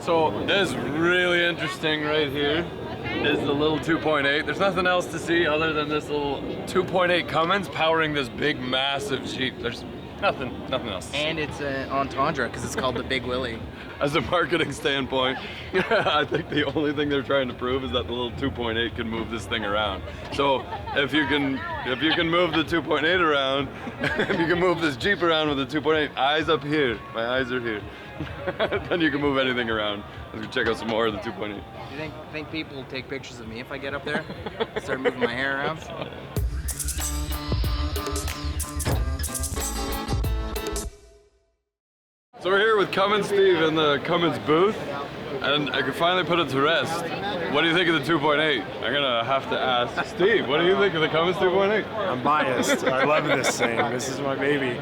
So this is really interesting right here. Is the little 2.8. There's nothing else to see other than this little 2.8 Cummins powering this big, massive Jeep. There's nothing else. And it's an entendre because it's called the Big Willie. As a marketing standpoint, I think the only thing they're trying to prove is that the little 2.8 can move this thing around. So if you can move the 2.8 around, if you can move this Jeep around with the 2.8, eyes up here, my eyes are here, then you can move anything around. Let's go check out some more of the 2.8. You think people will take pictures of me if I get up there? Start moving my hair around? So we're here with Cummins Steve in the Cummins booth, and I can finally put it to rest. What do you think of the 2.8? I'm gonna have to ask Steve, what do you think of the Cummins 2.8? I'm biased. I love this thing. This is my baby.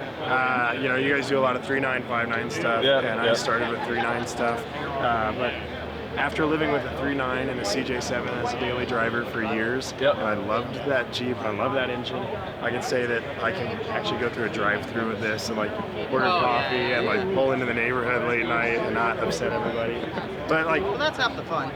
You know, you guys do a lot of 3.9, 5.9 stuff, and I started with 3.9 stuff. But after living with a 3.9 and a CJ7 as a daily driver for years, I loved that Jeep, I love that engine. I can say that I can actually go through a drive-through with this and like order coffee and like pull into the neighborhood late night and not upset everybody. But like, well, that's half the fun.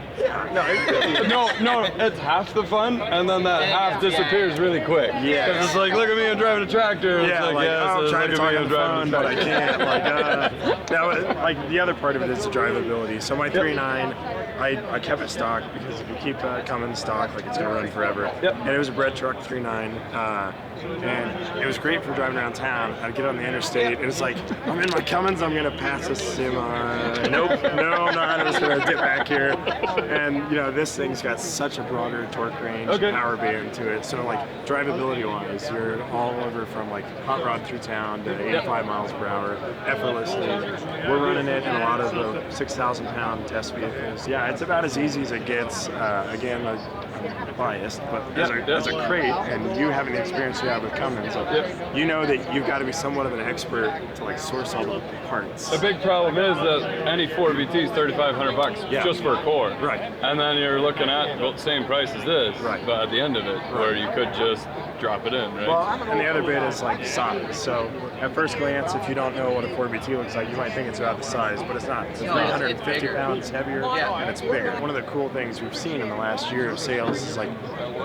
No, it's half the fun, and then that half disappears really quick. Yeah. Because it's like, look at me, I'm driving a tractor. Yeah, it's like, I'm trying to talk on the phone, but I can't. Like, now, like the other part of it is the drivability. So my 3.9, I kept it stock because if you keep Cummins stock, like it's gonna run forever. And it was a bread truck 3.9, and it was great for driving around town. I'd get on the interstate, and it's like, I'm in my Cummins, I'm gonna pass a semi. Nope, no, I'm not. I'm just gonna dip back here. And you know, this thing's got such a broader torque range, power band to it. So like drivability-wise, you're all over from like hot rod through town to 85 miles per hour effortlessly. We're running it in a lot of the 6,000-pound test vehicles. Yeah, it's about as easy as it gets. Again, I'm biased, but as a crate, and you having the experience you have with Cummins, you know that you've got to be somewhat of an expert to like source all the parts. The big problem is that any 4VT is $3,500 just for a core. Right. And then you're looking at the same price as this, but at the end of it, where you could just drop it in, right? Well, and the other bit is like size. So at first glance, if you don't know what a 4VT looks like, you might think it's about the size, but it's not. It's 350 pounds heavier, and it's bigger. One of the cool things we've seen in the last year of sales is like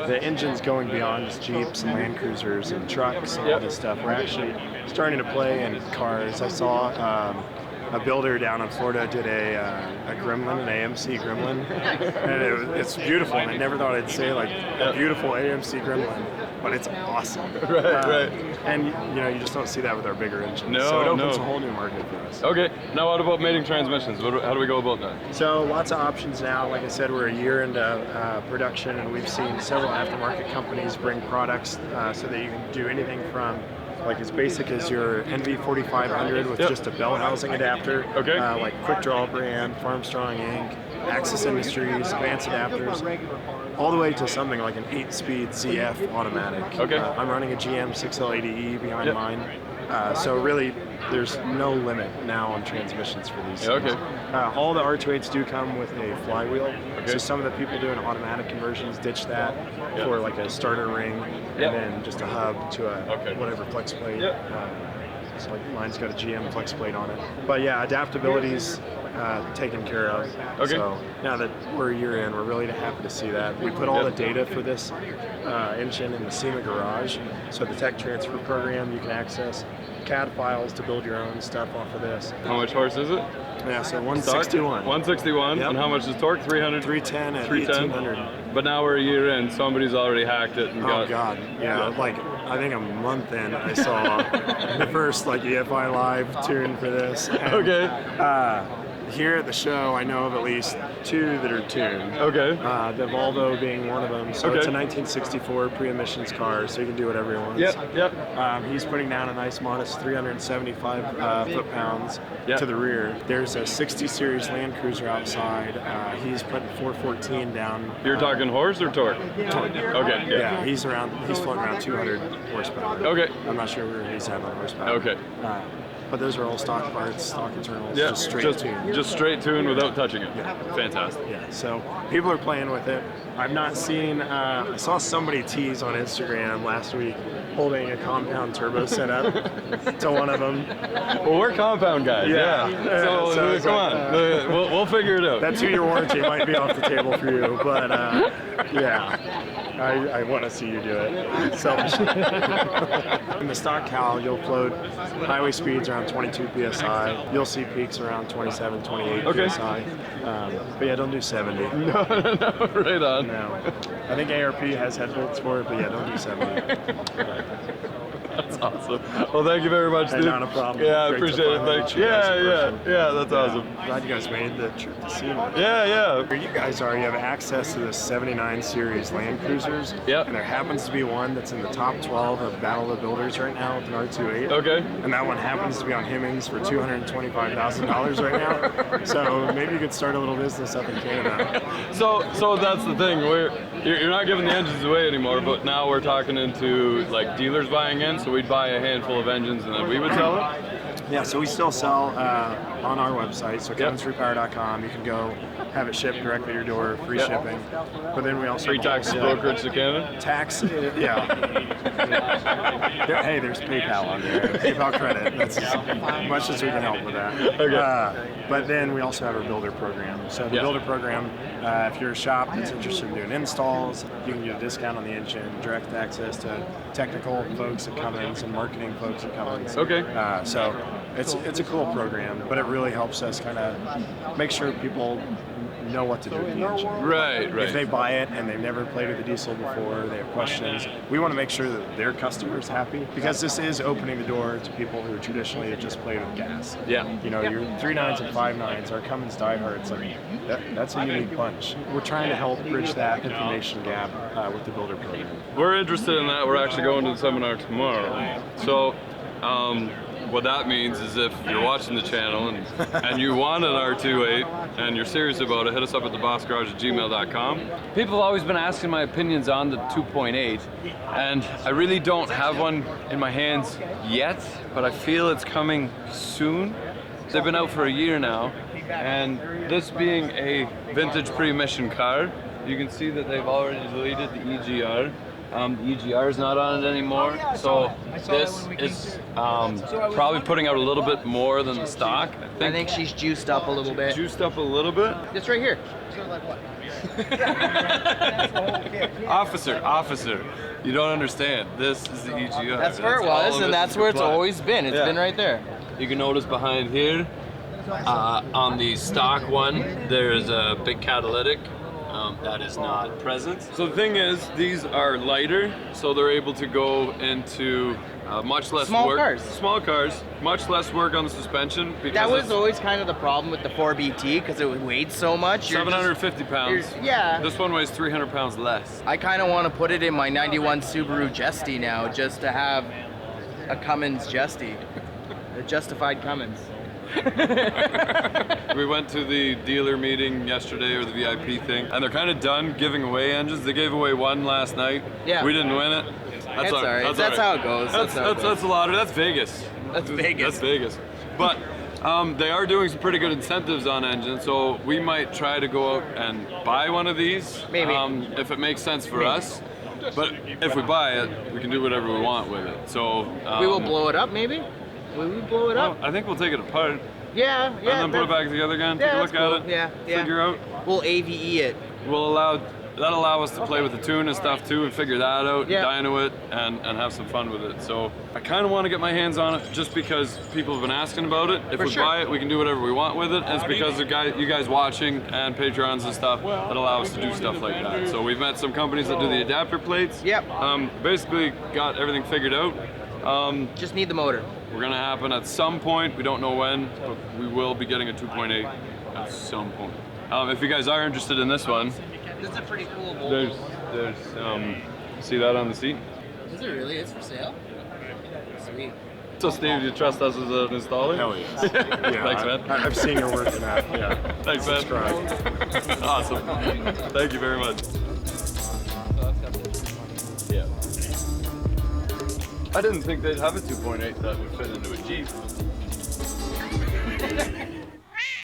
the engine's going beyond just Jeeps and Land Cruisers and trucks and all this stuff. We're actually starting to play in cars. I saw a builder down in Florida did a Gremlin, an AMC Gremlin, and it's beautiful. And I never thought I'd say like a beautiful AMC Gremlin, but it's awesome. Right. And you know, you just don't see that with our bigger engines. So it opens a whole new market for us. Okay. Now what about mating transmissions? How do we go about that? So lots of options now. Like I said, we're a year into production, and we've seen several aftermarket companies bring products so that you can do anything from like as basic as your NV4500 with just a bell housing adapter, like Quick Draw brand, Farmstrong Inc., Axis Industries, Advanced Adapters, all the way to something like an 8-speed ZF automatic. I'm running a GM 6L80E behind mine. So really, there's no limit now on transmissions for these things. All the R2.8s do come with a flywheel. So some of the people doing automatic conversions ditch that for like a starter ring and then just a hub to a whatever flex plate. So like mine's got a GM flex plate on it. But yeah, adaptability's taken care of. So now that we're a year in, we're really happy to see that. We put all the data for this engine in the SEMA garage. So the tech transfer program, you can access CAD files to build your own stuff off of this. How much horse is it? Yeah, so 161. 161, and how much is torque? 300? 310 at 1800. But now we're a year in, somebody's already hacked it and got... Oh God, yeah, like I think a month in I saw the first like EFI Live tune for this. And, here at the show, I know of at least 2 that are tuned. The Volvo being one of them. So it's a 1964 pre-emissions car, so you can do whatever he wants. He's putting down a nice, modest 375 foot-pounds to the rear. There's a 60 series Land Cruiser outside. He's putting 414 down. You're talking horse or torque? Torque. Yeah, he's floating around 200 horsepower. I'm not sure where he's at on horsepower. But those are all stock parts, stock internals, just straight tuned. Just straight tuned without touching it. Fantastic. So people are playing with it. I've not seen, I saw somebody tease on Instagram last week holding a compound turbo setup to one of them. Well, we're compound guys. Yeah. So come on, we'll figure it out. That 2-year warranty might be off the table for you, but yeah. I want to see you do it. Selfishly. In the stock Cal, you'll float highway speeds around 22 psi. You'll see peaks around 27, 28 psi. But yeah, don't do 70. No, right on. No. I think ARP has head bolts for it, but yeah, don't do 70. That's awesome. Well, thank you very much, Hey, dude. not a problem. Yeah, I Great to appreciate it. finally Thanks. meet you guys in Yeah, person. that's awesome. Glad you guys made the trip to see me. Yeah. Where you guys are, you have access to the 79 series Land Cruisers. Yep. And there happens to be one that's in the top 12 of Battle of the Builders right now with an R2.8. Okay. And that one happens to be on Hemmings for $225,000 right now. So maybe you could start a little business up in Canada. So that's the thing. You're not giving the engines away anymore, but now we're talking into like dealers buying in. So we'd buy a handful of engines and then we would sell it. Yeah, so we still sell on our website, so CumminsRepower.com. You can go have it shipped directly to your door, free shipping. But then we also Free tax brokerage to Canada. Tax, yeah. Hey, there's PayPal on there. PayPal credit. That's as much as we can help with that. Okay. But then we also have our builder program. So the builder program, if you're a shop that's interested in doing installs, you can get a discount on the engine, direct access to technical folks at Cummins and marketing folks at Cummins. Okay. So it's a cool program, but it really helps us kind of make sure people know what to do with the engine. Right. If they buy it and they've never played with the diesel before, they have questions, we want to make sure that their customer's happy, because this is opening the door to people who traditionally have just played with gas. Yeah. You know, your 3.9s and 5.9s, our Cummins diehards, like that's a unique bunch. We're trying to help bridge that information gap with the builder program. We're interested in that. We're actually going to the seminar tomorrow. So, what that means is if you're watching the channel and you want an R2.8 and you're serious about it, hit us up at DEBOSSGARAGE@gmail.com. People have always been asking my opinions on the 2.8, and I really don't have one in my hands yet, but I feel it's coming soon. They've been out for a year now, and this being a vintage pre-emission car, you can see that they've already deleted the EGR. The EGR is not on it anymore, so this is probably putting out a little bit more than the stock. I think she's juiced up a little bit. Juiced up a little bit. It's right here. Officer, you don't understand. This is the EGR. That's where it was, and that's where it's always been. It's been right there. You can notice behind here, on the stock one, there's a big catalytic. That is not present. So the thing is, these are lighter, so they're able to go into much less work. Small cars, much less work on the suspension. That was always kind of the problem with the 4BT, because it weighed so much. 750 pounds. Yeah. This one weighs 300 pounds less. I kind of want to put it in my 91 Subaru Justy now, just to have a Cummins Justy. A justified Cummins. We went to the dealer meeting yesterday, or the VIP thing, and they're kind of done giving away engines. They gave away one last night. Yeah. We didn't win it. That's all right. That's how it goes. That's a lottery. That's Vegas. That's Vegas. That's Vegas. But they are doing some pretty good incentives on engines, so we might try to go out and buy one of these. Maybe. If it makes sense for us. But if we buy it, we can do whatever we want with it. So we will blow it up, maybe? Will we blow it up? I think we'll take it apart. Yeah. And then put it back together again. Take a look at it. Yeah. Figure out. We'll AVE it. That'll allow us to play with the tune and stuff too, and figure that out, dyno it, and have some fun with it. So I kind of want to get my hands on it, just because people have been asking about it. If we buy it, we can do whatever we want with it. And it's because of you guys watching and Patreons and stuff that allow us to do stuff like that. So we've met some companies that do the adapter plates. Yep. Basically got everything figured out. Just need the motor. We're gonna happen at some point. We don't know when, but we will be getting a 2.8 at some point. If you guys are interested in this one, this is a pretty cool bowl. There's see that on the seat? Is it really? It's for sale? Sweet. So Steve, do you trust us as an installer? Hell yes. Yeah, Thanks, man. I've seen your work in that. Yeah. Thanks, man. Subscribe. Awesome. Thank you very much. Yeah. I didn't think they'd have a 2.8 that would fit into a Jeep.